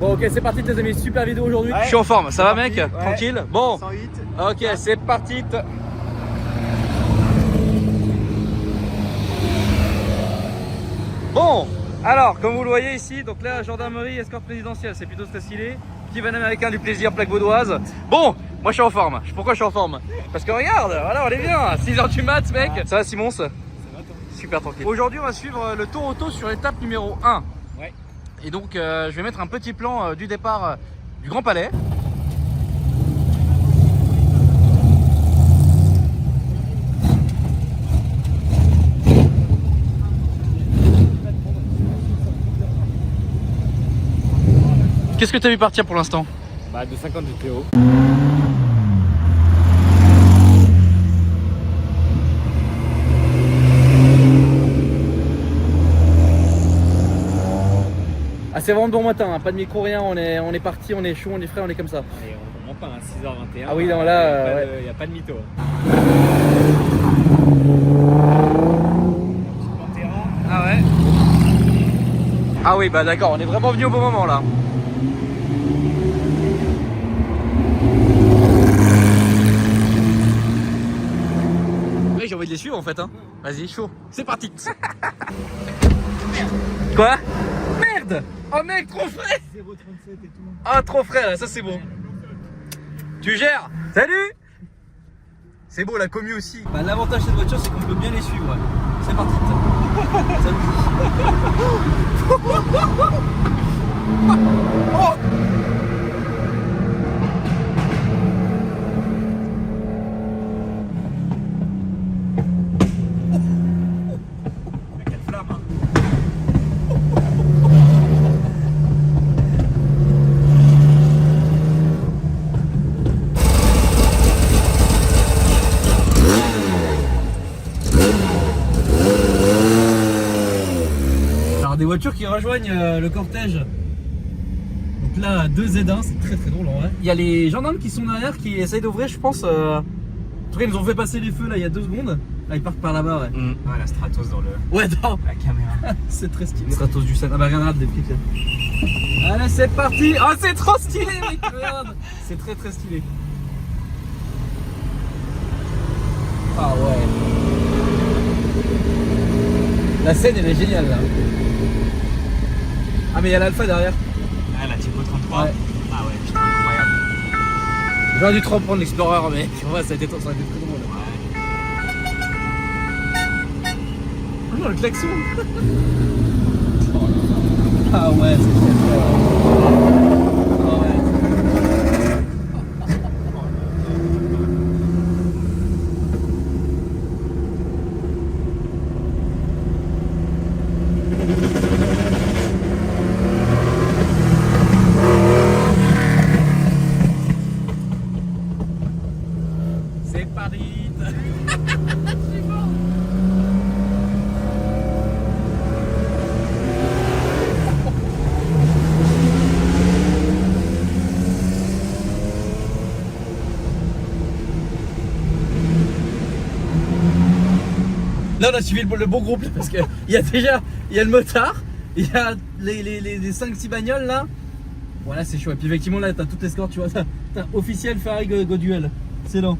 Bon ok c'est parti les amis, super vidéo aujourd'hui. Je suis en forme, ça va mec? Ouais. Tranquille? Bon, 108. ok c'est parti. Bon, alors comme vous le voyez ici, donc là gendarmerie, escorte présidentielle, c'est plutôt très stylé. Petit van américain du plaisir, plaque vaudoise. Bon, moi je suis en forme. Pourquoi je suis en forme? Parce que regarde, voilà on est bien, 6h du mat mec. Ça va Simon? Ça va toi? Super tranquille. Aujourd'hui on va suivre le tour auto sur l'étape numéro 1. Ouais. Et donc je vais mettre un petit plan du départ du Grand Palais. Qu'est-ce que tu as vu partir pour l'instant? Bah de 50 GTO. Ah c'est vraiment bon matin, hein. Pas de micro, rien, on est parti, on est chaud, on est frais, on est comme ça. Et on ment pas, hein, 6h21. Ah oui, non, là, Il n'y a pas de mytho. Ah ouais. Ah oui bah d'accord, on est vraiment venu au bon moment là. Oui j'ai envie de les suivre en fait hein. Vas-y chaud, c'est parti. Quoi? Merde. Oh mec trop frais. 0,37 et tout. Ah trop frais là, ça c'est bon. Tu gères. Salut. C'est beau la commu aussi. Bah, l'avantage de cette voiture c'est qu'on peut bien les suivre. C'est parti. Oh. Quelle flamme, hein. Alors des voitures qui rejoignent le cortège. Donc là 2 Z1, c'est très très drôle en vrai. Il y a les gendarmes qui sont derrière qui essayent d'ouvrir je pense. En tout cas ils nous ont fait passer les feux là il y a 2 secondes. Là ils partent par là-bas ouais. Ouais, la Stratos dans le... Ouais non. la caméra. C'est très stylé. Stratos du Seine. Ah bah regarde des flics là. Allez c'est parti. Oh c'est trop stylé mec. Regarde. C'est très très stylé. Ah ouais. La scène elle est géniale là. Ah mais il y a l'Alpha derrière. Ah, la Typo 33. Ouais. Ah ouais, putain, incroyable. J'aurais dû trop prendre l'Explorer mais tu vois ça a été très drôle. Oh non le klaxon. Ah ouais c'est très fort. Ah ouais. C'est Paris. Là on a suivi le bon groupe là, parce que il y a déjà le motard, il y a les 5-6 bagnoles là. Voilà c'est chaud. Et puis effectivement là t'as toute l'escorte, tu vois, t'as officiel Ferrari Goduel. C'est lent.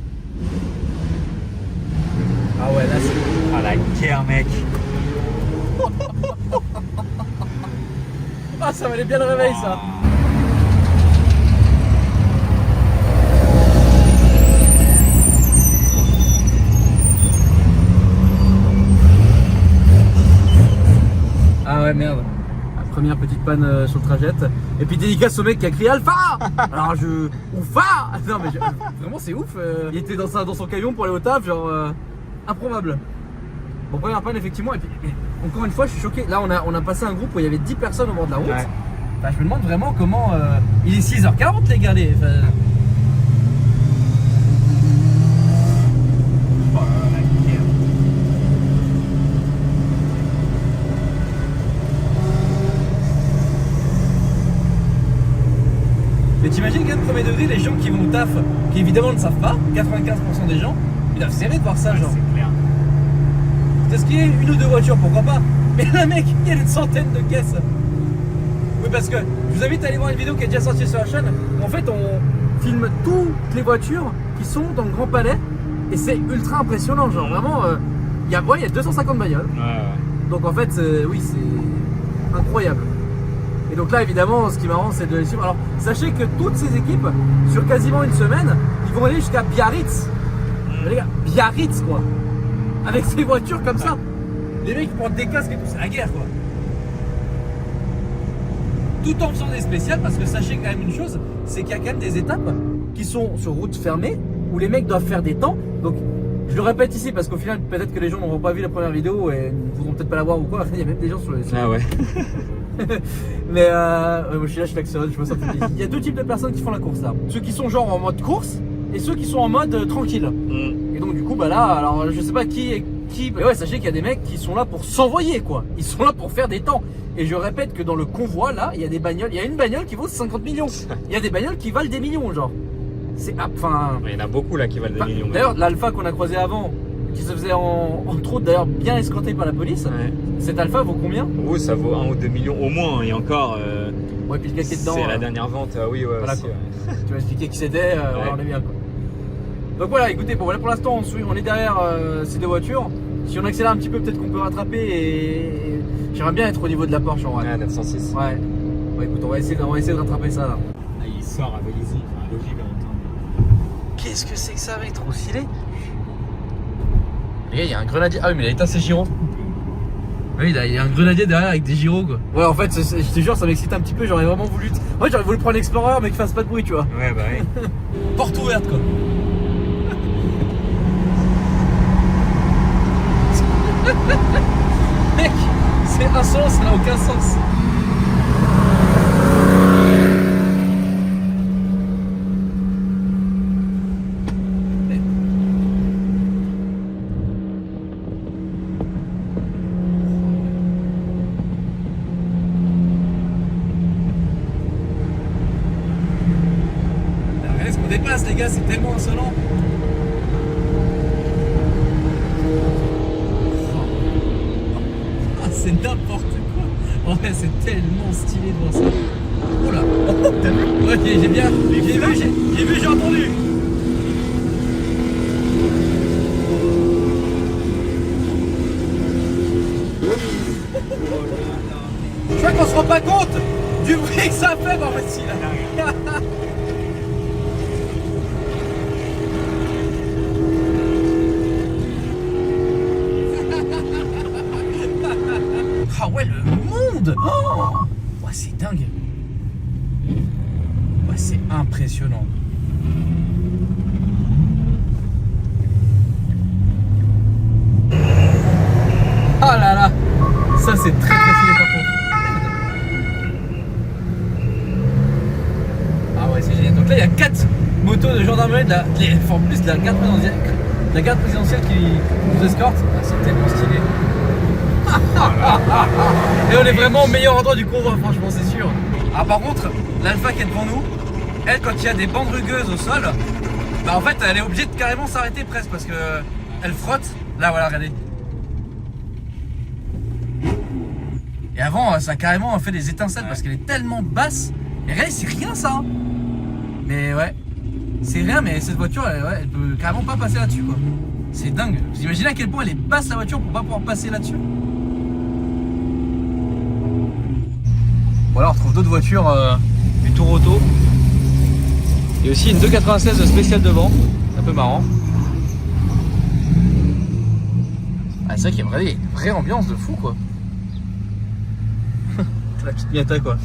Ah ouais là c'est. Ah, la guerre, mec. Ah ça valait bien le réveil ça. Ah ouais merde. La première petite panne sur le trajet. Et puis dédicace au mec qui a crié Alpha. Alors Oufa. Non mais vraiment c'est ouf. Il était dans son camion pour aller au taf, genre improbable. Bon première panne effectivement. Et puis encore une fois je suis choqué. Là on a passé un groupe où il y avait 10 personnes au bord de la route. Ouais. Enfin, je me demande vraiment comment. Il est 6h40 les gars. Enfin, Oh, la guerre. Mais t'imagines qu'à premier degré, les gens qui vont au taf, qui évidemment ne savent pas, 95% des gens, ils doivent serrer de voir ça, genre. C'est clair. Est-ce qu'il y a une ou deux voitures, pourquoi pas? Mais là, mec, il y a une centaine de caisses. Oui, parce que je vous invite à aller voir une vidéo qui est déjà sortie sur la chaîne. Où en fait, on filme toutes les voitures qui sont dans le Grand Palais. Et c'est ultra impressionnant. Genre vraiment, il y a 250 bagnoles. Ouais. Donc en fait, oui, c'est incroyable. Et donc là, évidemment, ce qui est marrant, c'est de les suivre. Alors, sachez que toutes ces équipes, sur quasiment une semaine, ils vont aller jusqu'à Biarritz. Les gars, Biarritz, quoi. Avec ces voitures comme ça. Les mecs portent des casques et tout, c'est la guerre, quoi. Tout en faisant des spéciales, parce que sachez quand même une chose, c'est qu'il y a quand même des étapes qui sont sur route fermée, où les mecs doivent faire des temps. Donc, je le répète ici, parce qu'au final, peut-être que les gens n'auront pas vu la première vidéo et ne voudront peut-être pas la voir ou quoi. Il y a même des gens sur les... Ah ouais. Mais moi je suis là, je klaxonne, je me sens plus. Il y a deux types de personnes qui font la course là. Ceux qui sont genre en mode course et ceux qui sont en mode tranquille. Et donc du coup bah là, alors je sais pas qui est qui. Mais ouais, sachez qu'il y a des mecs qui sont là pour s'envoyer quoi. Ils sont là pour faire des temps. Et je répète que dans le convoi là, il y a des bagnoles. Il y a une bagnole qui vaut 50 millions. Il y a des bagnoles qui valent des millions genre. C'est enfin. Il y en a beaucoup là qui valent des millions. D'ailleurs l'Alpha qu'on a croisé avant, qui se faisait entre autres d'ailleurs bien escorté par la police. Ouais. Cet Alpha vaut combien? Oh, ça vaut 1 ou 2 millions au moins, et encore. Ouais, puis le gars qui est dedans. C'est la dernière vente, oui, ouais, voilà, aussi. quoi. Ouais. Tu vas expliquer qui c'était, Ouais. on est bien quoi. Donc voilà, écoutez, bon voilà pour l'instant on est derrière ces deux voitures. Si on accélère un petit peu, peut-être qu'on peut rattraper et j'aimerais bien être au niveau de la Porsche en vrai. Ouais, 906. Ouais. Bon écoute, on va essayer de rattraper ça là. Ah, il sort à Vélizy, enfin, logique en même temps. Qu'est-ce que c'est que ça mec, trop stylé. Les gars, il y a un grenadier. Ah oui, mais il a éteint ses gyros. Oui, il y a un grenadier derrière avec des gyros quoi. Ouais, en fait, je te jure, ça m'excite un petit peu. J'aurais vraiment voulu. En fait, j'aurais voulu prendre l'Explorer, mais qu'il fasse pas de bruit, tu vois. Ouais, bah oui. Porte ouverte quoi. Mec, c'est insolent, ça n'a aucun sens. Regardez ce qu'on dépasse les gars, c'est tellement insolent. C'est n'importe quoi. En vrai, c'est tellement stylé de voir ça. Oh là. Oh, t'as vu? Ouais, j'ai bien. J'ai vu, j'ai entendu. Je crois qu'on se rend pas compte du bruit que ça fait dans ici là. Ah ouais, le monde! Oh ouais, c'est dingue! Ouais, c'est impressionnant. Ah là là! Ça, c'est très très stylé par contre. Ah ouais, c'est génial. Donc là, il y a 4 motos de gendarmerie en plus de la garde présidentielle qui nous escorte. Ah, c'est tellement stylé. Et on est vraiment au meilleur endroit du convoi, franchement, c'est sûr. Ah, par contre, l'Alpha qui est devant nous, elle, quand il y a des bandes rugueuses au sol, bah en fait, elle est obligée de carrément s'arrêter presque parce que elle frotte. Là, voilà, regardez. Et avant, ça a carrément fait des étincelles parce qu'elle est tellement basse. Et regardez, c'est rien ça. Hein. Mais ouais, c'est rien, mais cette voiture, elle peut carrément pas passer là-dessus, quoi. C'est dingue. Vous imaginez à quel point elle est basse la voiture pour pas pouvoir passer là-dessus? Voilà, on retrouve d'autres voitures du Tour Auto. Et aussi une 296 spéciale devant. C'est un peu marrant. Ah, c'est vrai qu'il y a une vraie ambiance de fou quoi. La petite Miata quoi.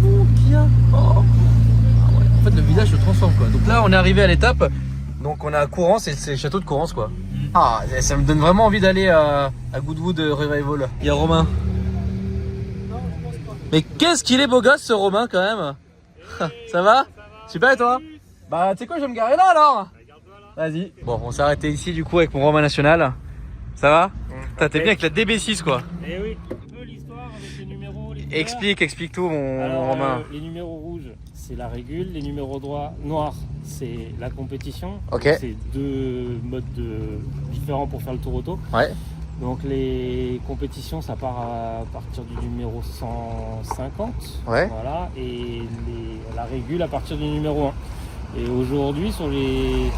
Mon bien. Oh. Ah ouais. En fait le village se transforme quoi. Donc là on est arrivé à l'étape. Donc on est à Courance et c'est le château de Courance quoi. Ah ça me donne vraiment envie d'aller à Goodwood Revival. Il y a Romain. Mais qu'est-ce qu'il est beau gosse ce Romain quand même. Ça va? Super et toi? Bah tu sais quoi, je vais me garer là alors. Vas-y. Bon, on s'est arrêté ici du coup avec mon Romain national. Ça va? T'es bien avec la DB6 quoi. Eh oui, un peu l'histoire avec les numéros. Les Explique tout mon Romain. Les numéros rouges, c'est la régule. Les numéros noirs, c'est la compétition. Ok. C'est deux modes différents pour faire le tour auto. Ouais. Donc les compétitions, ça part à partir du numéro 150. Ouais. Voilà. Et la régule à partir du numéro 1. Et aujourd'hui, sur les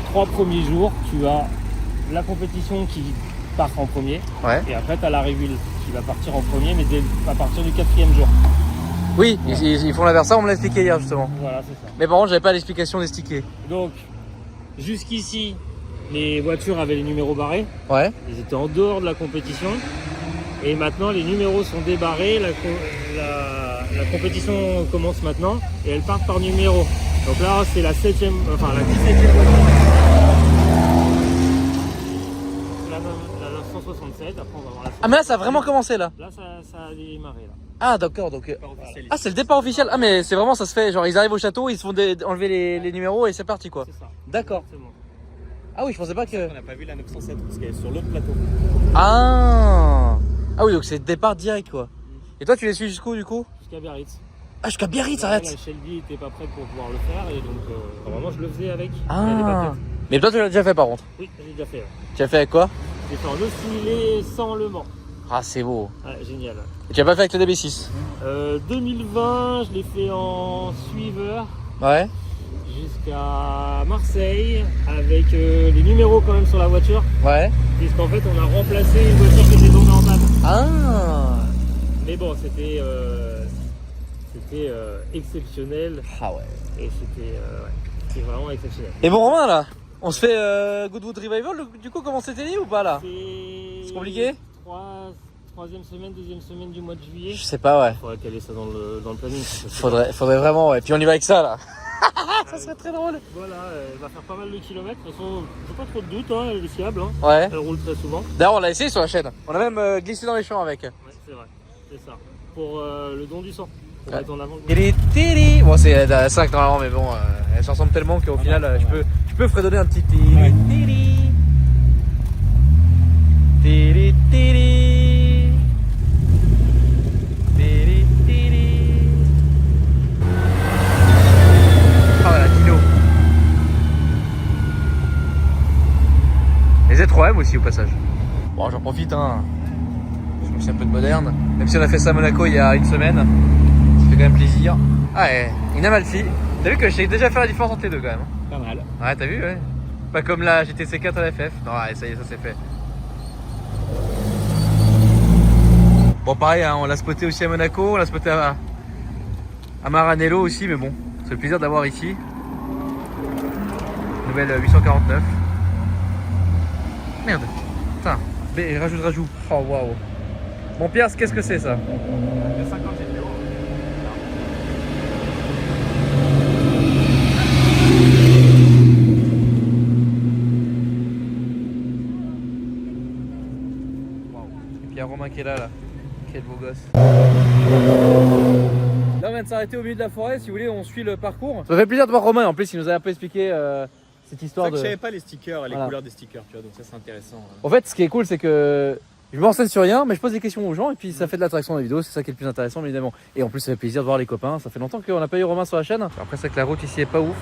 3 premiers jours, tu as la compétition qui part en premier. Ouais. Et après, tu as la régule qui va partir en premier, mais à partir du 4e jour. Oui, Ouais. ils font l'inverse, ça on me l'a expliqué hier justement. Voilà, c'est ça. Mais par contre, j'avais pas l'explication des tickets. Donc, jusqu'ici, les voitures avaient les numéros barrés. Ouais. Ils étaient en dehors de la compétition. Et maintenant, les numéros sont débarrés. La compétition commence maintenant. Et elles partent par numéro. Donc là, c'est la 17e voiture. La 967. Après, on va voir la 167. Ah mais là ça a vraiment commencé là. Là, ça a démarré. Là. Ah d'accord, donc... Officiel. Ah c'est le départ officiel. Ah mais c'est vraiment, ça se fait, genre ils arrivent au château, ils se font enlever les numéros et c'est parti quoi. C'est ça. D'accord. Exactement. Ah oui, je pensais pas que... On n'a pas vu la 907 parce qu'elle est sur l'autre plateau. Ah oui, donc c'est départ direct quoi. Et toi tu les suis jusqu'où du coup? Jusqu'à Biarritz. Ah jusqu'à Biarritz, Là, arrête. La Shelby n'était pas prête pour pouvoir le faire. Et donc, vraiment, je le faisais avec. Ah. Elle est pas prête. Mais toi tu l'as déjà fait par contre. Oui, j'ai déjà fait. Ouais. Tu l'as fait avec quoi? J'ai fait en oscillé sans Le Mans. Ah c'est beau. Ouais, génial. Et tu l'as pas fait avec le DB6? 2020, je l'ai fait en suiveur Ouais. jusqu'à Marseille avec les numéros quand même sur la voiture. Ouais. Puisqu'en fait, on a remplacé une voiture qui était tombée en panne. Ah. Mais bon, c'était exceptionnel Ah ouais. et c'était vraiment exceptionnel. Et bon Romain là, on se fait Goodwood Revival du coup, comment c'était dit ou pas là? C'est compliqué? Troisième semaine, deuxième semaine du mois de juillet. Je sais pas, ouais. Faudrait caler ça dans le planning. Faudrait vraiment, ouais. Puis on y va avec ça là. Ça serait très drôle. Voilà, elle va faire pas mal de kilomètres. De toute façon, j'ai pas trop de doute, hein, elle est fiable. Hein. Ouais. Elle roule très souvent. D'ailleurs, on l'a essayé sur la chaîne. On a même glissé dans les champs avec. Ouais, c'est vrai, c'est ça. Pour le don du sang. Pour Ouais. mettre en avant. Tiri, tiri. Bon, c'est la 5 normalement, mais bon, elles se ressemblent tellement qu'au final, ouais. je peux fredonner un petit tiri, tiri. Tiri, tiri. Tiri, tiri. Ah voilà, Dino. Les Z3M aussi au passage. Bon, j'en profite, hein. Je me suis un peu de moderne. Même si on a fait ça à Monaco il y a une semaine. Ça fait quand même plaisir. Ah ouais, une Amalfi. T'as vu que je sais déjà faire la différence entre les deux quand même. Pas mal. Ouais, t'as vu, ouais. Pas comme la GTC 4 à la FF. Non, ouais, ça y est, ça c'est fait. Bon, pareil, hein, on l'a spoté aussi à Monaco, on l'a spoté à Maranello aussi, mais bon, c'est le plaisir d'avoir ici. Nouvelle 849. Merde, putain, rajoute. Oh waouh. Bon, Pierre, qu'est-ce que c'est ça? 50 GTO. Et puis il y a Romain qui est là. Quel beau gosse. Là on vient de s'arrêter au milieu de la forêt, si vous voulez on suit le parcours. Ça fait plaisir de voir Romain, en plus il nous a un peu expliqué cette C'est histoire vrai que de... je savais pas les stickers, les Voilà. couleurs des stickers, tu vois, donc ça c'est intéressant. En fait ce qui est cool c'est que je me renseigne sur rien mais je pose des questions aux gens et puis ça fait de l'attraction dans la vidéo, c'est ça qui est le plus intéressant évidemment. Et en plus ça fait plaisir de voir les copains, ça fait longtemps qu'on n'a pas eu Romain sur la chaîne. Après c'est que la route ici est pas ouf.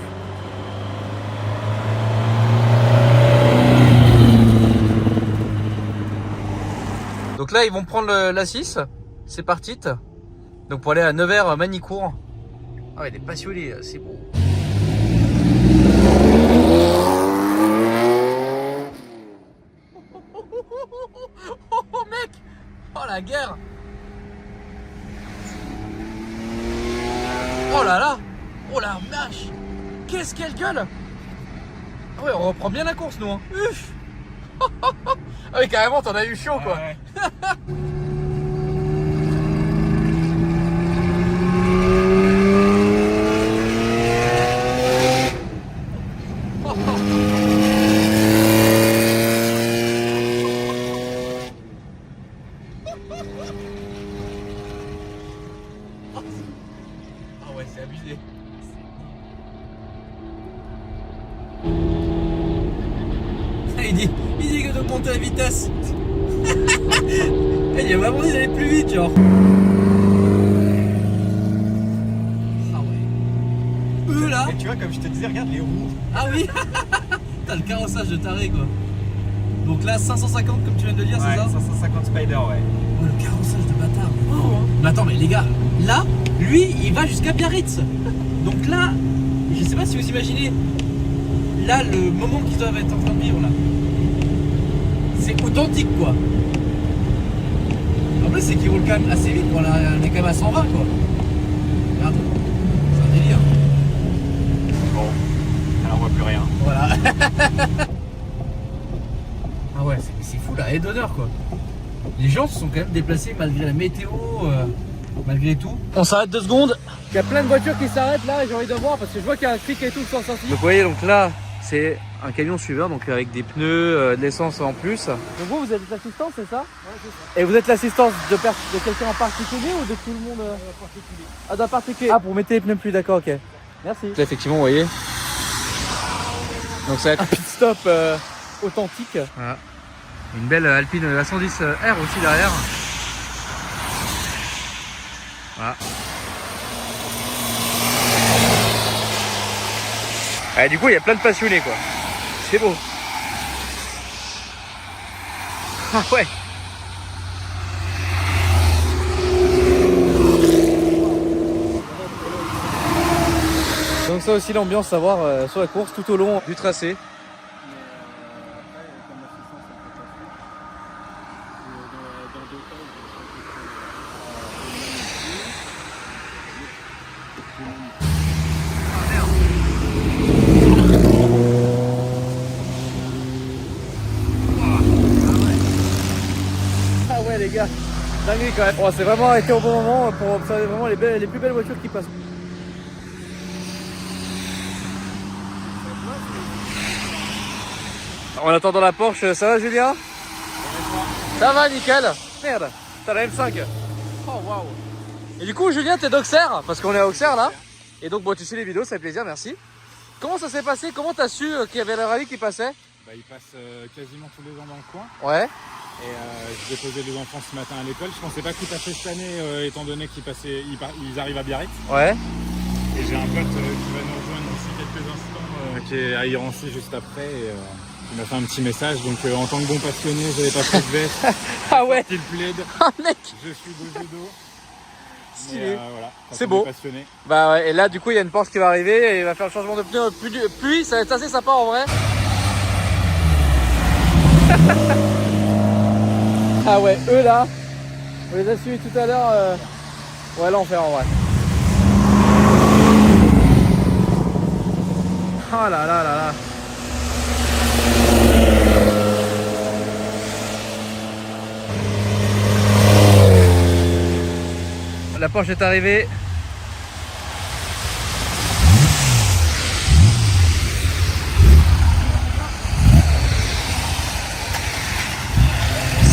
Donc là ils vont prendre la 6, c'est parti. Donc pour aller à Nevers Manicourt. Ah ouais, des passionnés, c'est beau. Oh mec, oh la guerre. Oh là là, oh la vache, qu'est-ce qu'elle gueule. Ah ouais, on reprend bien la course nous hein. Uf. Ah oui carrément t'en as eu chaud quoi. Ouais. Ah ouais, c'est abusé. Il dit que de monter la vitesse. Il a vraiment dit d'aller plus vite, genre. Ah ouais. Là. Mais tu vois, comme je te disais, regarde les roues. Ah oui. T'as le carrossage de taré, quoi. Donc là 550 comme tu viens de le dire, Ouais, c'est ça? 550 Spider, ouais. Oh, le carrossage de bâtard. Oh, hein. Mais attends, mais les gars, là, lui, il va jusqu'à Biarritz. Donc là, je sais pas si vous imaginez, là, le moment qu'ils doivent être en train de vivre, là, c'est authentique, quoi. En plus, c'est qu'il roule quand même assez vite, quoi. Là, on est quand même à 120, quoi. Regarde, c'est un délire. Bon, alors on voit plus rien. Voilà. Ah ouais, c'est fou, la haie d'honneur, quoi. Les gens se sont quand même déplacés malgré la météo, malgré tout. On s'arrête 2 secondes. Il y a plein de voitures qui s'arrêtent là et j'ai envie de voir parce que je vois qu'il y a un cric et tout sur le sens. Donc vous voyez, donc là, c'est un camion suiveur, donc avec des pneus, de l'essence en plus. Donc vous êtes l'assistance, c'est ça? Ouais, c'est ça. Et vous êtes l'assistance de quelqu'un en particulier ou de tout le monde? Particulier. Ah, d'un particulier. Ah, pour mettre les pneus plus, d'accord, ok. Merci. Là, effectivement, vous voyez. Donc ça va Un être pit stop authentique. voilà. Une belle Alpine A110R aussi derrière. Voilà. Ah, du coup, il y a plein de passionnés, quoi. C'est beau. Ah ouais. Donc ça aussi l'ambiance à voir sur la course tout au long du tracé. Ah ouais les gars, dingue quand même. Bon, c'est vraiment arrêté au bon moment pour observer vraiment les plus belles voitures qui passent. En attendant la Porsche, ça va Julien? Ça va, nickel. Merde, t'as la M5. Oh waouh. Et du coup Julien, t'es d'Auxerre, parce qu'on est à Auxerre là. Et donc bon, tu suis les vidéos, ça fait plaisir, merci. Comment ça s'est passé? Comment t'as su qu'il y avait le rallye qui passait? Bah, il passe quasiment tous les ans dans le coin. Ouais. Et je déposais les enfants ce matin à l'école. Je pensais pas qu'ils passaient cette année, étant donné qu'ils arrivent à Biarritz. Ouais. Et j'ai un pote qui va nous rejoindre d'ici quelques instants, qui est à Irancy juste après. Et, il m'a fait un petit message. Donc en tant que bon passionné, j'avais pas pris de veste. Ah ouais. Il plaide. Ah mec. Je suis de judo. Stylé. Voilà, c'est beau. Passionné. Bah ouais, et là du coup il y a une Porsche qui va arriver et il va faire le changement de pneu pluie, ça va être assez sympa en vrai. Ah ouais, eux là, on les a suivis tout à l'heure. Ouais, l'enfer en vrai. Oh là là là là. La Porsche est arrivée.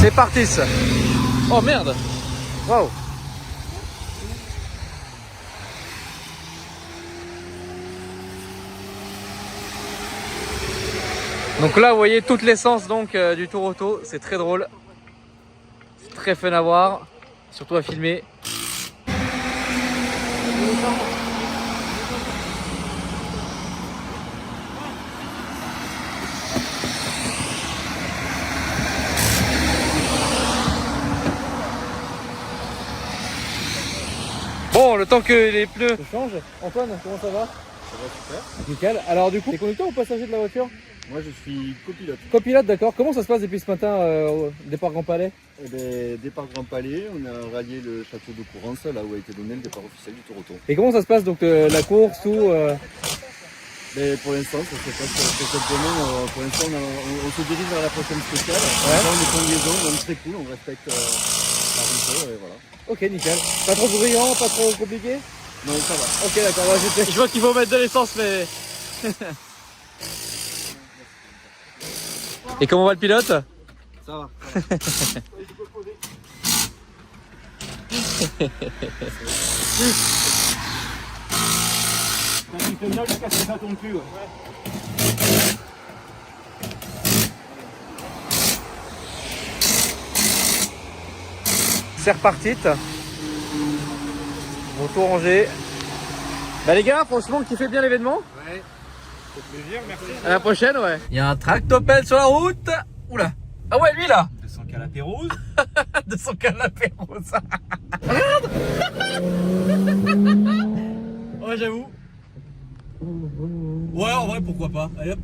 C'est parti ça. Oh merde. Waouh. Donc là vous voyez toute l'essence donc du Tour Auto, c'est très drôle. C'est très fun à voir, surtout à filmer. Bon, le temps que les pneus Je change. Antoine, comment ça va? Ça va super. Nickel. Alors du coup, t'es conducteur ou passager de la voiture? Moi je suis copilote. Copilote, d'accord. Comment ça se passe depuis ce matin au départ Grand Palais? Eh ben, départ Grand Palais, on a rallié le château de Courance, là où a été donné le départ officiel du Tour Auto. Et comment ça se passe donc la course, tout Mais pour l'instant, ça se passe très simplement. Pour l'instant, on se dirige vers la prochaine spéciale. Là, on est combinaison, donc très cool, on respecte la route et voilà. Ok, nickel. Pas trop bruyant, pas trop compliqué? Non, ça va. Ok, d'accord. Je vois qu'il faut mettre de l'essence, mais... Et comment va le pilote? Ça va. Ça tombe plus, ouais. C'est reparti. Retour Angers. Bah les gars, franchement, kiffez bien l'événement. Ouais. Fait plaisir, merci. À la prochaine, ouais. Il y a un tractopelle sur la route. Oula. Ah ouais, lui là. 200 canapés roses. 200 canapés roses. Ouais, j'avoue. Ouais, en vrai, pourquoi pas. Allez hop.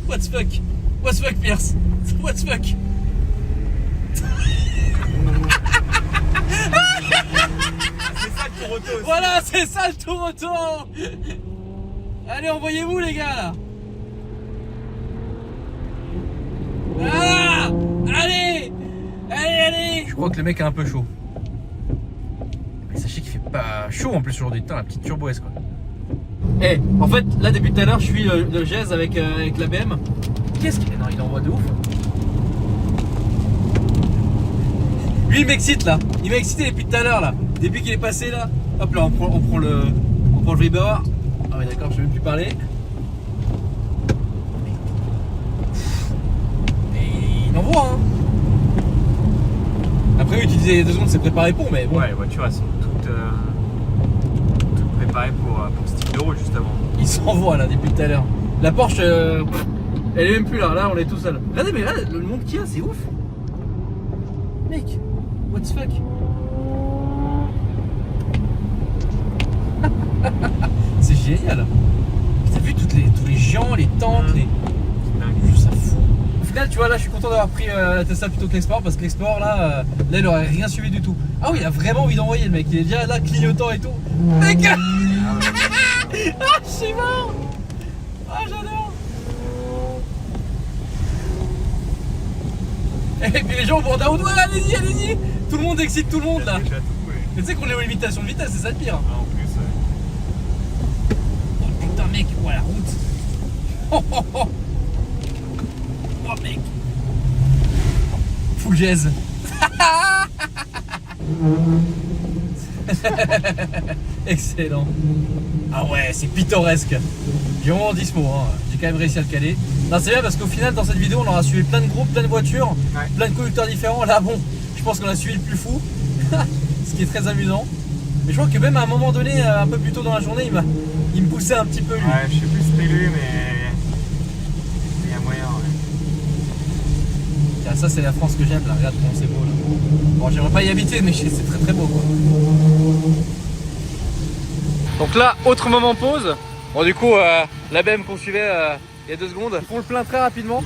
What the fuck? What the fuck, Pierce? What the fuck? C'est ça le tour auto aussi. Voilà, c'est ça le tour auto. Allez, envoyez-vous les gars là. Ah, allez. Allez. Je crois que le mec est un peu chaud. Mais sachez qu'il fait pas chaud en plus aujourd'hui. Putain, la petite turbo S quoi. Eh, en fait, là depuis tout à l'heure, je suis le geste avec la BM. Qu'est-ce qu'il... Non, il envoie de ouf. Lui, il m'excite là. Il m'a excité depuis tout à l'heure là. Depuis qu'il est passé là. Hop là, on prend le Weber. Ah ouais, d'accord, je vais même plus parler. Mais il envoie hein. Après, utiliser 2 secondes, c'est préparé pour, mais bon. Ouais, les voitures elles sont toutes préparées pour ce type de route justement. Il s'envoie là depuis tout à l'heure. La Porsche, elle est même plus là. Là, on est tout seul. Regardez, mais là, le monde qu'il y a, c'est ouf. Mec, what the fuck? C'est génial. T'as vu tous les gens, les tentes, les... Je trouve ça fou. Au final, tu vois, là, je suis content d'avoir pris la Tesla plutôt que l'Export parce que l'Export, là, il aurait rien suivi du tout. Ah oui, il a vraiment envie d'envoyer le mec. Il est déjà là, clignotant et tout. Mec. Ah, je suis mort. Ah, j'adore. Et puis les gens vont en down. Ouais, allez-y, allez-y. Tout le monde excite tout le monde là. J'ai déjà tout trouvé. Mais tu sais qu'on est aux limitations de vitesse, c'est ça le pire. Ah, en plus, Oh putain mec, oh la route. Oh oh oh. Oh mec. Full jazz. Excellent. Ah ouais, c'est pittoresque. J'ai vraiment dit ce mot, hein. J'ai quand même réussi à le caler. Non, c'est bien parce qu'au final, dans cette vidéo, on aura suivi plein de groupes, plein de voitures, Ouais. plein de conducteurs différents. Là, bon, je pense qu'on a suivi le plus fou, ce qui est très amusant. Mais je crois que même à un moment donné, un peu plus tôt dans la journée, il me poussait un petit peu lui. ouais, je sais plus c'était lui, mais il y a moyen. Ouais. Tiens, ça, c'est la France que j'aime là. Regarde comment c'est beau là. Bon, j'aimerais pas y habiter, mais c'est très très beau quoi. Donc là, autre moment pause. Bon, du coup, la BM qu'on suivait il y a 2 secondes. Ils font le plein très rapidement.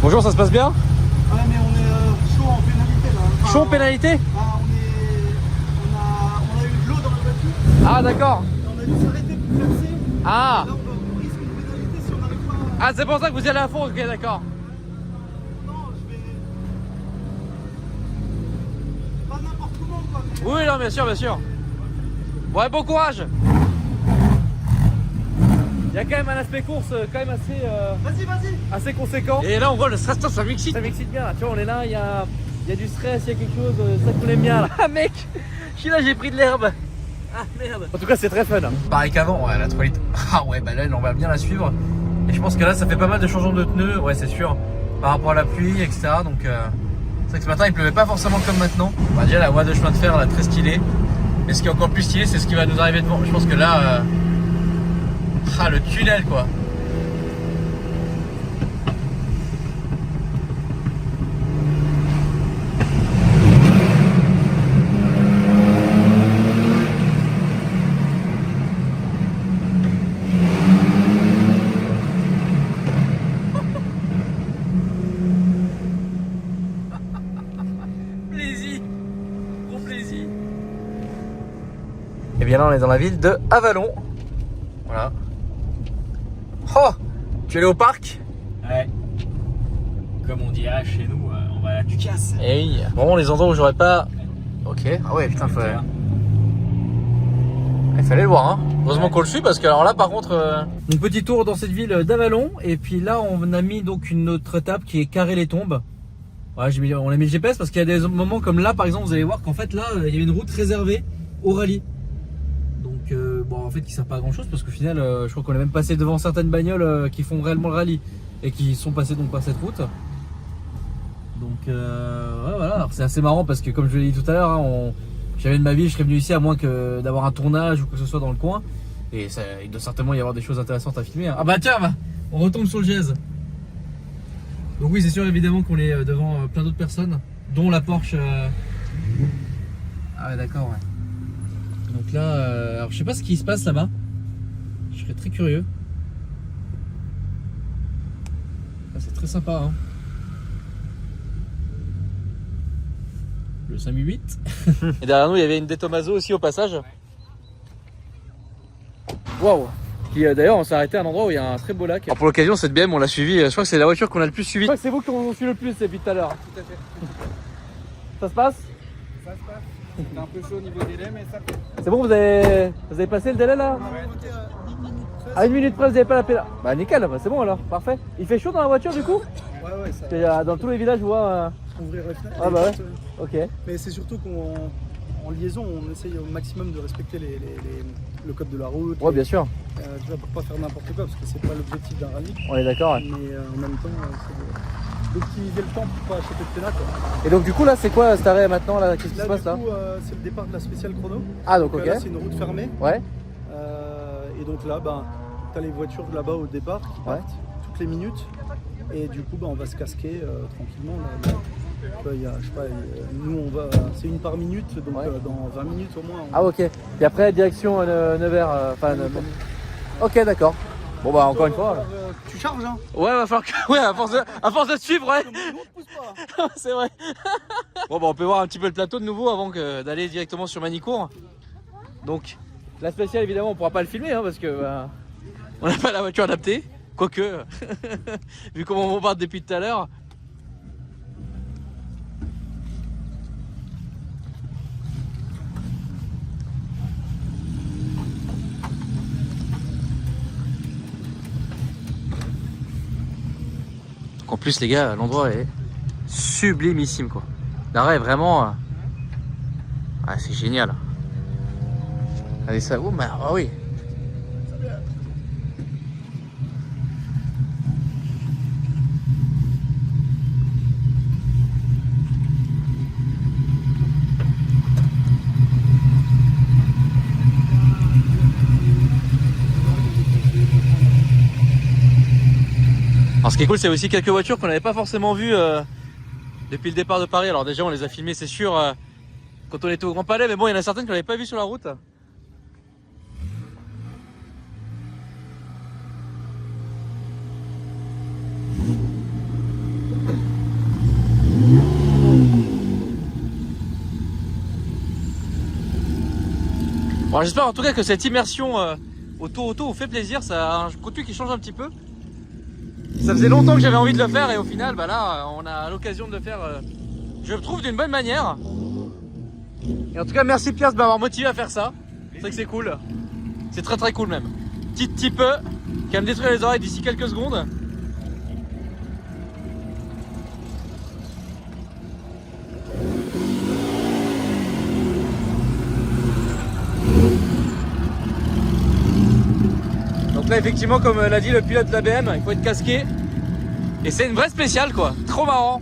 Bonjour, ça se passe bien? Ouais, mais on est chaud en pénalité là. Enfin, Chaud en pénalité? bah, on a eu de l'eau dans la voiture, Ah, d'accord. on a dû s'arrêter pour classer. Ah, Là, on risque une pénalité si on n'arrive pas à... ah c'est pour ça que vous y allez à fond, ok, d'accord. Non, je vais... Pas n'importe comment quoi, mais... Oui, non, bien sûr, bien sûr. Ouais, bon courage. Il y a quand même un aspect course quand même assez conséquent. Et là on voit le stress, ça m'excite. Ça m'excite bien, tu vois, on est là, il y a du stress, il y a quelque chose, ça qu'on aime bien là. Ah mec, je suis là, j'ai pris de l'herbe. Ah merde. En tout cas c'est très fun. Pareil qu'avant, ouais, la 3 litres. Ah ouais, bah là on va bien la suivre. Et je pense que là ça fait pas mal de changements de pneus, ouais c'est sûr. Par rapport à la pluie, etc. Donc c'est vrai que ce matin il pleuvait pas forcément comme maintenant. Bah, déjà la voie de chemin de fer là très stylée. Mais ce qui est encore plus stylé, c'est ce qui va nous arriver devant. Je pense que là... Ah, le tunnel quoi. Plaisir. Gros plaisir. Et bien là on est dans la ville de Avallon. Voilà. Oh, tu es allé au parc? Ouais. Comme on dirait chez nous, on va à la Ducasse. Eh oui, vraiment les endroits où j'aurais pas... Ok, ah ouais putain, il fallait le voir hein. Heureusement qu'on le suit parce que alors là par contre... Une petite tour dans cette ville d'Avallon. Et puis là on a mis donc une autre étape qui est Carré-les-Tombes. Voilà, on a mis le GPS parce qu'il y a des moments comme là par exemple vous allez voir qu'en fait là il y avait une route réservée au rallye. Donc bon en fait qui sert pas à grand chose parce qu'au final je crois qu'on est même passé devant certaines bagnoles qui font réellement le rallye et qui sont passées donc par cette route. Donc ouais, voilà, alors c'est assez marrant parce que comme je l'ai dit tout à l'heure, hein, jamais de ma vie je serais venu ici à moins que d'avoir un tournage ou que ce soit dans le coin. Et ça, il doit certainement y avoir des choses intéressantes à filmer. Hein. Ah bah tiens, on retombe sur le gèse. Donc oui, c'est sûr évidemment qu'on est devant plein d'autres personnes, dont la Porsche. Ah ouais, d'accord, ouais. Donc là, alors je sais pas ce qui se passe là-bas. Je serais très curieux. Ah, c'est très sympa, hein. Le 508. Et derrière nous, il y avait une De Tomaso aussi au passage. Waouh. D'ailleurs, on s'est arrêté à un endroit où il y a un très beau lac. Alors pour l'occasion, cette BM, on l'a suivi. Je crois que c'est la voiture qu'on a le plus suivi. Je crois que c'est vous qu'on suit le plus depuis tout à l'heure. Tout à fait. Ça se passe? Ça se passe. C'est un peu chaud au niveau délai, mais ça fait. C'est bon, vous avez passé le délai là? À 1 minute près, vous n'avez pas la pédale. Bah nickel, bah, c'est bon alors, parfait. Il fait chaud dans la voiture du coup? Ouais, ça. Parce que, dans tous les villages, je vois. Ouvrir les fenêtres. Ah bah ouais. Ok. Mais c'est surtout qu'en liaison, on essaye au maximum de respecter le code de la route. Ouais, bien sûr. Tu vas pas faire n'importe quoi parce que c'est pas l'objectif d'un rallye. On est d'accord. Ouais. Mais en même temps, c'est d'optimiser le temps pour pas acheter de pénal. Et donc du coup là, c'est quoi cet arrêt maintenant là? Qu'est-ce qui se passe là? Du coup, c'est le départ de la spéciale chrono. Ah donc ok. Là, c'est une route fermée. Ouais. Et donc là, tu as les voitures là-bas au départ qui partent toutes les minutes. Et du coup, on va se casquer tranquillement. Là. Il y a, je sais pas, nous, on va, c'est une par minute, donc dans 20 minutes au moins. Ah ok. Et après, direction Nevers. Ok, d'accord. Bon bah encore une fois. Tu charges, hein? Ouais, va falloir que... Ouais, à force de suivre, ouais. Nous, on pousse pas. C'est vrai. Bon bah on peut voir un petit peu le plateau de nouveau avant d'aller directement sur Manicourt. Donc La spéciale évidemment, on pourra pas le filmer hein, parce que. on n'a pas la voiture adaptée. Quoique, vu comment on bombarde depuis tout à l'heure. Donc en plus les gars, l'endroit est sublimissime quoi. L'arrêt est vraiment... Ah, c'est génial. Allez ça, oh, mais, ah oui. Alors ce qui est cool, c'est aussi quelques voitures qu'on n'avait pas forcément vues depuis le départ de Paris. Alors déjà on les a filmées c'est sûr quand on était au Grand Palais, mais bon il y en a certaines qu'on n'avait pas vues sur la route. Bon, j'espère en tout cas que cette immersion auto vous fait plaisir, ça a un contenu qui change un petit peu. Ça faisait longtemps que j'avais envie de le faire et au final bah là on a l'occasion de le faire je trouve d'une bonne manière. Et en tout cas merci Pierre de m'avoir motivé à faire ça. C'est vrai que c'est cool. C'est très très cool même. Petit peu qui va me détruire les oreilles d'ici quelques secondes. Donc là effectivement comme l'a dit le pilote de la BM, il faut être casqué. Et c'est une vraie spéciale quoi, trop marrant.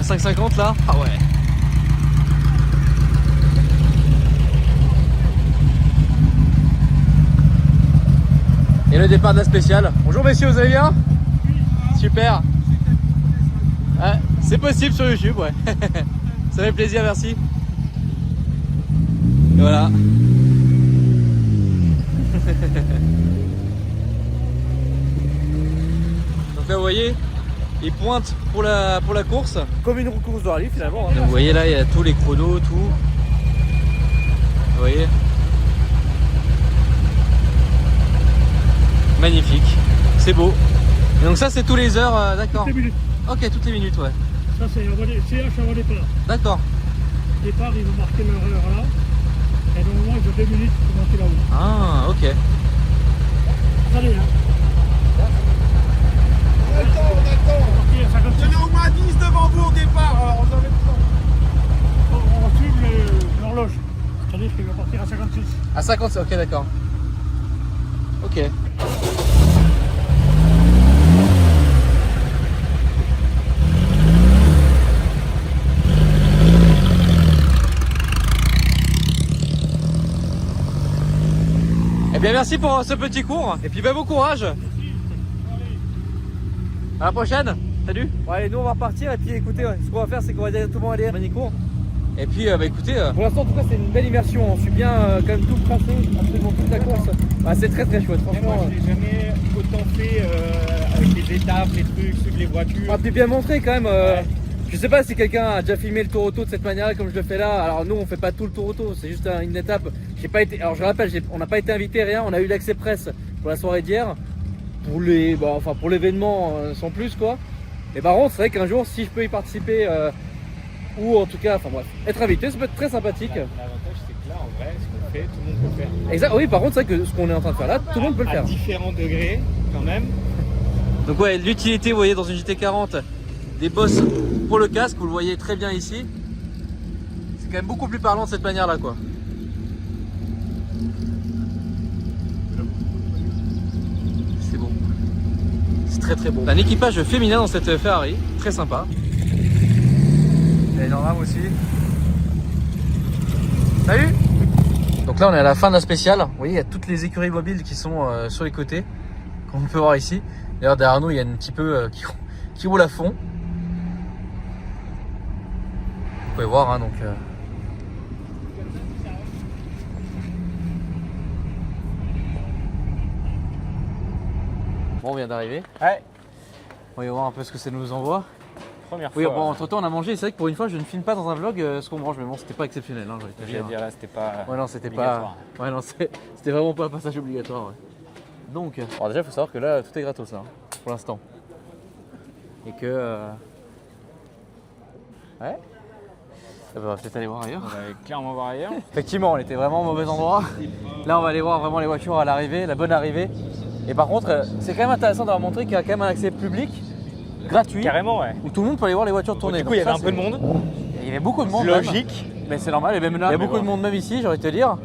À 5,50 là, ah ouais. Et le départ de la spéciale. Bonjour messieurs, vous allez bien? Super. Ouais, c'est possible sur YouTube, ouais. Ça fait plaisir, merci. Et voilà. Donc là vous voyez, il pointe pour la course. Comme une course de rallye finalement. Hein. Donc vous voyez là, il y a tous les chronos, tout. Vous voyez. Magnifique, c'est beau. Et donc ça c'est tous les heures, d'accord. Toutes les minutes. Ok, toutes les minutes, ouais. Ça c'est CH avant départ. D'accord. Départ, ils vont marquer leur heure là. Et normalement, ils ont 2 minutes pour monter là-haut. Ah, ok. Allez, hein. On a le temps. Il y en a au moins 10 devant vous au départ. À 50, ok, d'accord. Ok. Eh bien merci pour ce petit cours et puis bon courage. À la prochaine. Salut. Bon allez, nous on va repartir et puis écoutez, ce qu'on va faire c'est qu'on va directement aller à Manicourt. Et puis écoutez, pour l'instant en tout cas c'est une belle immersion. On suit bien quand même tout le tracé, absolument toute la course. Bah, c'est très très chouette franchement. Moi je l'ai jamais autant fait avec les étapes, les trucs, suivre les voitures. Ah, puis bien montré quand même. Je sais pas si quelqu'un a déjà filmé le Tour Auto de cette manière comme je le fais là. Alors nous on fait pas tout le Tour Auto, c'est juste une étape. J'ai pas été. Alors je rappelle, on n'a pas été invité rien. On a eu l'accès presse pour la soirée d'hier, pour les, pour l'événement sans plus quoi. Et par contre c'est vrai qu'un jour si je peux y participer ou en tout cas, enfin bref, être invité, ça peut être très sympathique. L'avantage c'est que là en vrai, ce qu'on fait, tout le monde peut le faire. Exact. Oui, par contre c'est vrai que ce qu'on est en train de faire là, tout le monde peut le faire. À différents degrés quand même. Donc ouais, l'utilité, vous voyez dans une GT40, des bosses pour le casque, vous le voyez très bien ici. C'est quand même beaucoup plus parlant de cette manière là quoi. C'est beau. C'est très très beau. Un équipage féminin dans cette Ferrari, très sympa. Et Norman aussi. Salut. Donc là on est à la fin de la spéciale. Vous voyez il y a toutes les écuries mobiles qui sont sur les côtés, comme on peut voir ici. D'ailleurs derrière nous il y a un petit peu qui roule à fond. Vous pouvez voir hein, donc bon, on vient d'arriver. Ouais. On va voir un peu ce que ça nous envoie. Première Oui, fois. bon, entre temps on a mangé. C'est vrai que pour une fois je ne filme pas dans un vlog ce qu'on mange, mais bon c'était pas exceptionnel hein, Je vais dire là, c'était pas. Ouais non c'était obligatoire. pas. Ouais non c'était vraiment pas un passage obligatoire. Ouais. Donc alors déjà il faut savoir que là tout est gratos là, hein, pour l'instant. Et que ouais. On va peut-être aller voir ailleurs. On va clairement voir ailleurs. Effectivement on était vraiment au mauvais endroit. Là on va aller voir vraiment les voitures à l'arrivée, la bonne arrivée. Et par contre c'est quand même intéressant d'avoir montré qu'il y a quand même un accès public gratuit. Carrément, ouais. Où tout le monde peut aller voir les voitures tourner. Du coup, il y Donc avait ça, un peu de monde. Il y avait beaucoup de monde. Logique. Même. Mais c'est normal, et même là, il y a beaucoup de monde même ici, j'ai envie de te dire.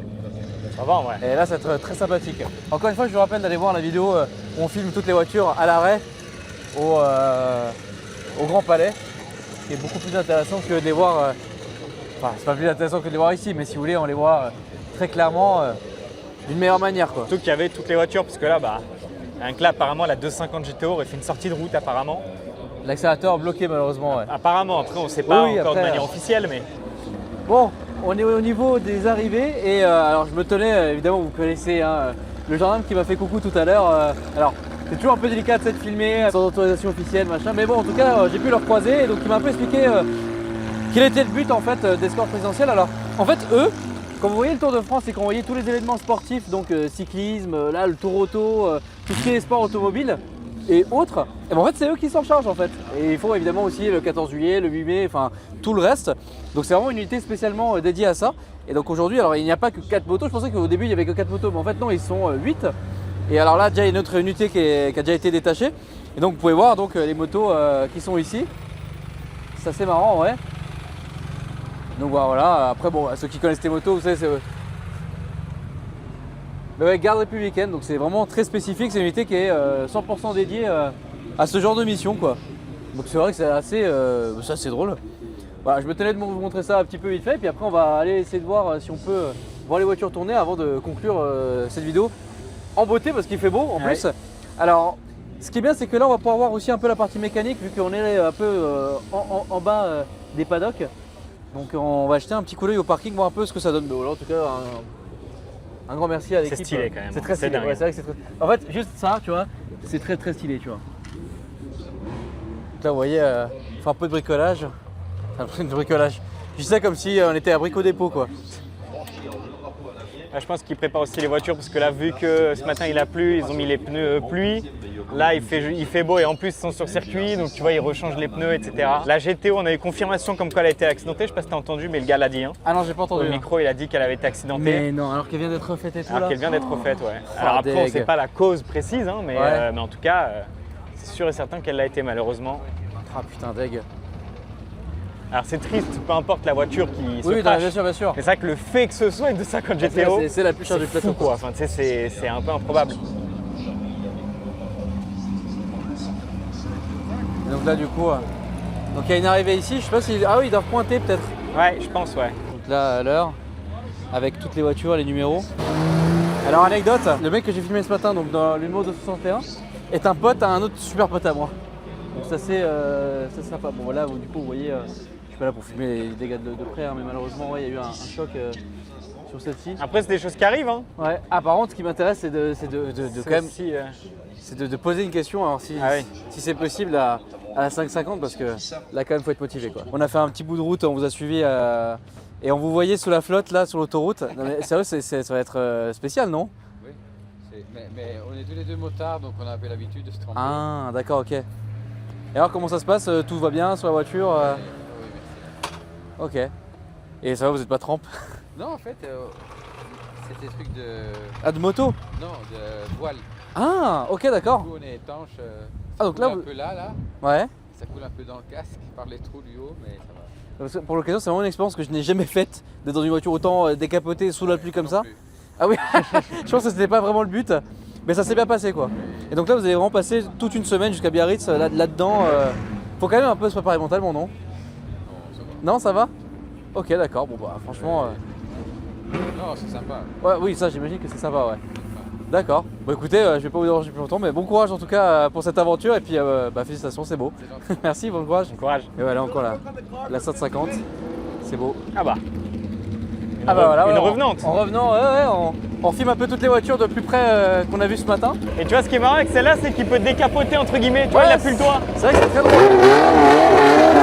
Ça va, ouais. Et là, c'est très sympathique. Encore une fois, je vous rappelle d'aller voir la vidéo où on filme toutes les voitures à l'arrêt au Grand Palais. Qui est beaucoup plus intéressant que de les voir. Enfin, c'est pas plus intéressant que de les voir ici, mais si vous voulez, on les voit très clairement d'une meilleure manière, quoi. Surtout qu'il y avait toutes les voitures, parce que là, rien que là, apparemment, la 250 GTO aurait fait une sortie de route, apparemment. L'accélérateur bloqué, malheureusement, ouais. Apparemment, après, on ne sait pas Oui, encore après, de manière officielle, mais. Bon, on est au niveau des arrivées et alors je me tenais, évidemment vous connaissez hein, le gendarme qui m'a fait coucou tout à l'heure. Alors c'est toujours un peu délicat de s'être filmé sans autorisation officielle machin, mais bon en tout cas j'ai pu le recroiser et donc il m'a un peu expliqué quel était le but en fait d'escorte présidentielle. Alors en fait eux, quand vous voyez le Tour de France et quand vous voyez tous les événements sportifs, donc cyclisme, là le Tour Auto, tout ce qui est sport automobile et autres, et ben en fait c'est eux qui s'en chargent en fait. Et il faut évidemment aussi le 14 juillet, le 8 mai, enfin tout le reste. Donc c'est vraiment une unité spécialement dédiée à ça. Et donc aujourd'hui, alors il n'y a pas que 4 motos, je pensais qu'au début il n'y avait que 4 motos, mais en fait non, ils sont 8. Et alors là déjà il y a une autre unité qui a déjà été détachée. Et donc vous pouvez voir donc les motos qui sont ici. C'est assez marrant en vrai. Donc voilà, après bon, ceux qui connaissent les motos, vous savez c'est le garde républicaine, donc c'est vraiment très spécifique, c'est une unité qui est 100% dédiée à ce genre de mission quoi. Donc c'est vrai que c'est assez drôle. Voilà, je me tenais de vous montrer ça un petit peu vite fait, puis après on va aller essayer de voir si on peut voir les voitures tourner avant de conclure cette vidéo en beauté parce qu'il fait beau en plus. Alors ce qui est bien c'est que là on va pouvoir voir aussi un peu la partie mécanique vu qu'on est un peu en bas des paddocks. Donc on va jeter un petit coup d'œil au parking, voir un peu ce que ça donne de haut. En tout cas un grand merci à l'équipe. C'est stylé quand même. C'est très stylé. dingue. Ouais, c'est vrai que c'est très... En fait juste ça tu vois, c'est très très stylé tu vois. Donc là vous voyez, on fait un peu de bricolage. Un bricolage. Je dis ça comme si on était à Brico Dépôt quoi. Là, je pense qu'ils préparent aussi les voitures parce que là, vu que ce matin il a plu, ils ont mis les pneus pluie. Là, il fait beau et en plus ils sont sur circuit, donc tu vois, ils rechangent les pneus, etc. La GTO, on a eu confirmation comme quoi elle a été accidentée. Je sais pas si t'as entendu, mais le gars l'a dit. Hein. Ah non, j'ai pas entendu. Au micro, il a dit qu'elle avait été accidentée. Mais non, alors qu'elle vient d'être refaite et tout. Alors là. qu'elle vient d'être refaite, ouais. Alors après, on sait pas la cause précise, hein, mais en tout cas, c'est sûr et certain qu'elle l'a été malheureusement. Ah putain, deg. Alors c'est triste, peu importe la voiture qui se Oui, crache. bien sûr, bien sûr. Mais c'est vrai que le fait que ce soit une 250 GTO, C'est la plus chère du c'est plateau fou, quoi. Enfin, tu sais, c'est un peu improbable. Et donc là, du coup, donc il y a une arrivée ici. Je sais pas si. Ah oui, ils doivent pointer peut-être. Ouais, je pense, ouais. Donc là, à l'heure, avec toutes les voitures, les numéros. Alors, anecdote, le mec que j'ai filmé ce matin, donc dans le numéro 261, est un pote à un autre super pote à moi. Donc ça c'est sympa. Bon voilà, du coup vous voyez, je suis pas là pour filmer les dégâts de près, hein, mais malheureusement ouais, il y a eu un choc sur celle-ci. Après, c'est des choses qui arrivent, hein. Ouais. Ah par contre, ce qui m'intéresse, c'est de quand même, aussi, c'est de poser une question. Alors si, Ah oui. si c'est possible à la 550, parce que là quand même faut être motivé quoi. On a fait un petit bout de route, on vous a suivi et on vous voyait sous la flotte là sur l'autoroute. Non mais sérieux, ça va être spécial, non? Oui, mais on est tous les deux motards, donc on a un peu l'habitude de se tremper. Ah d'accord, ok. Et alors comment ça se passe? Tout va bien sur la voiture? Oui, merci. Ok. Et ça va, vous n'êtes pas trempe? Non, en fait, c'est des trucs de... Ah de moto? Non, de voile. Ah ok Du d'accord. coup, on est étanche. Ah, donc ça là, coule vous- un peu là, Ouais. ça coule un peu dans le casque par les trous du haut, mais ça va. Parce que pour l'occasion, c'est vraiment une expérience que je n'ai jamais faite d'être dans une voiture autant décapotée sous la pluie comme Non ça. plus. Ah oui, je pense que c'était pas vraiment le but, mais ça s'est bien passé quoi. Et donc là, vous avez vraiment passé toute une semaine jusqu'à Biarritz là-dedans. Faut quand même un peu se préparer mentalement, non? Non, ça va. Non, ça va? Ok, d'accord. Bon bah franchement, Non, c'est sympa. ouais, oui, ça j'imagine que c'est sympa, ouais. D'accord. Bon écoutez, je vais pas vous déranger plus longtemps, mais bon courage en tout cas pour cette aventure et puis bah, félicitations, c'est beau. C'est gentil. Merci, bon courage. Bon courage. Et voilà encore la 750, c'est beau. Ah bah. Ah bah voilà, une ouais, revenante. En revenant, on filme un peu toutes les voitures de plus près qu'on a vu ce matin. Et tu vois, ce qui est marrant avec celle-là, c'est qu'il peut décapoter entre guillemets. Tu vois, Ouais, il a plus le toit. C'est vrai que c'est très drôle.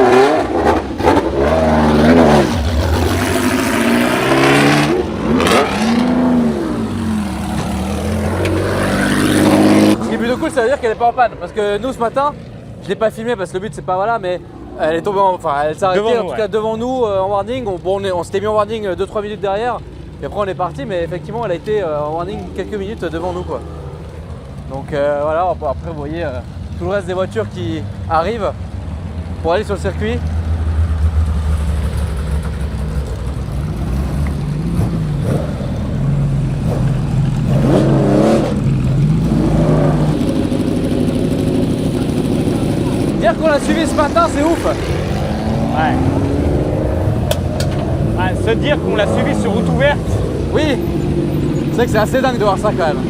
Ce qui est plutôt cool, ça veut dire qu'elle est pas en panne. Parce que nous ce matin, je l'ai pas filmé parce que le but c'est pas voilà, mais elle est tombée, enfin elle s'est arrêtée Devant nous, en tout ouais. cas devant nous en warning. On s'était mis en warning 2-3 minutes derrière. Et après on est parti, mais effectivement elle a été en warning quelques minutes devant nous quoi. Donc voilà, après vous voyez tout le reste des voitures qui arrivent pour aller sur le circuit. Dire qu'on l'a suivi ce matin, c'est ouf. Ouais. Ah, se dire qu'on l'a suivi sur route ouverte. Oui, c'est vrai que c'est assez dingue de voir ça quand même.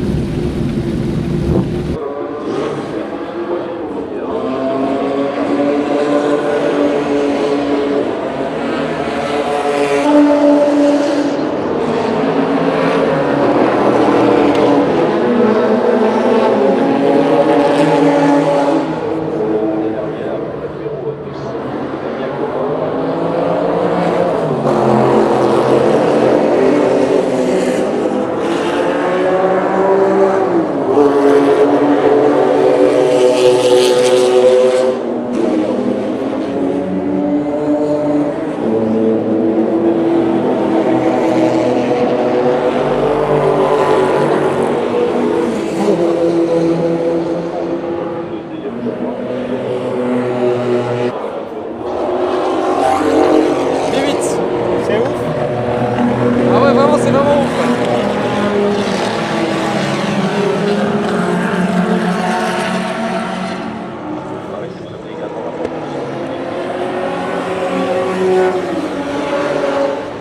Vite. C'est ouf. Ah ouais, vraiment, c'est vraiment ouf.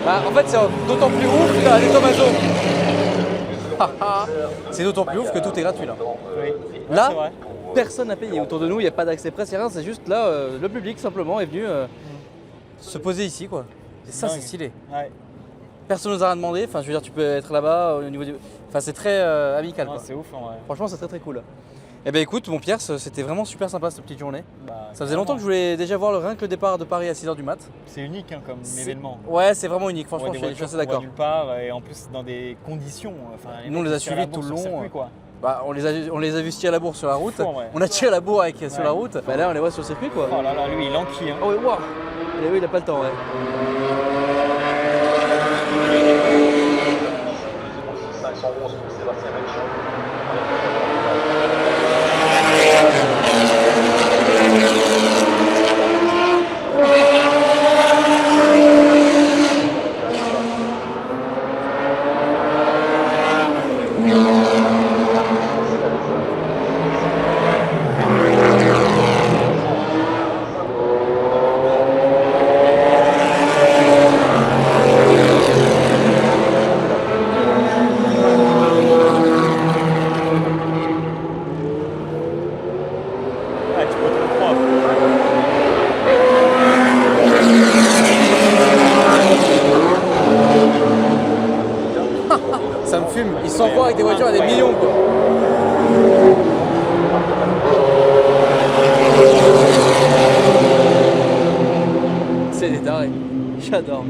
Bah, en fait, c'est d'autant plus ouf qu'à l'Etomaso. C'est d'autant plus ouf que tout est gratuit là. Oui. Là, c'est vrai. personne n'a payé autour de nous, il n'y a pas d'accès presse, il n'y a rien, c'est juste là, le public simplement est venu se poser ici quoi. Et ça, c'est Dingue. stylé. Ouais. Personne nous a rien demandé, enfin je veux dire, tu peux être là-bas au niveau du. Enfin, c'est très amical Non, quoi. c'est ouf en vrai. Franchement, c'est très très cool. Eh ben écoute, mon Pierre, c'était vraiment super sympa cette petite journée. Bah, Ça faisait longtemps que je voulais déjà voir rien que le départ de Paris à 6h du mat. C'est unique hein, comme C'est- événement. Ouais, c'est vraiment unique, On franchement, voit je des suis assez voitures qu'on voit d'accord. nulle part et en plus dans des conditions. Enfin, Nous, on mecs les a qui tirent suivis la tout le bourse sur long, circuit, quoi. Bah, on les a vus se tirer la bourre sur la route. Fou, en vrai. On a tiré la bourre sur Ouais. la route. Bah là, on les voit sur le circuit quoi. Oh là là, lui il enquille. Hein. Oh oui, waouh. Et oui, il a pas le temps, ouais. J'adore.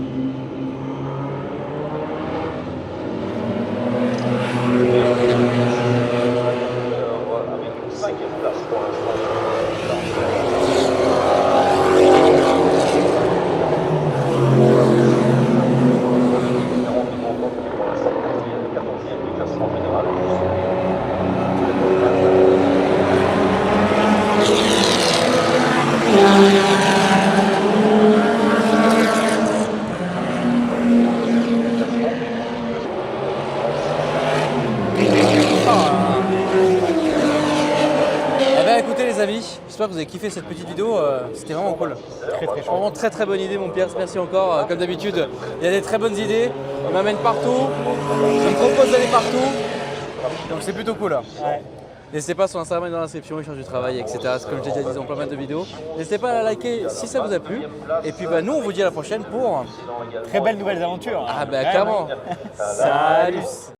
Eh ben écoutez les amis, j'espère que vous avez kiffé cette petite vidéo, c'était vraiment cool. Très très chaud. Vraiment très bonne idée mon Pierre, merci encore. Comme d'habitude, il y a des très bonnes idées, il m'amène partout, il me propose d'aller partout, donc c'est plutôt cool. Ouais. N'hésitez pas sur Instagram et dans l'inscription, il change du travail, etc. C'est comme j'ai déjà dit dans plein de vidéos. N'hésitez pas à la liker si ça vous a plu. Et puis bah, nous on vous dit à la prochaine pour... Très belles nouvelles aventures. Ah bah Ouais, clairement. ouais. Salut.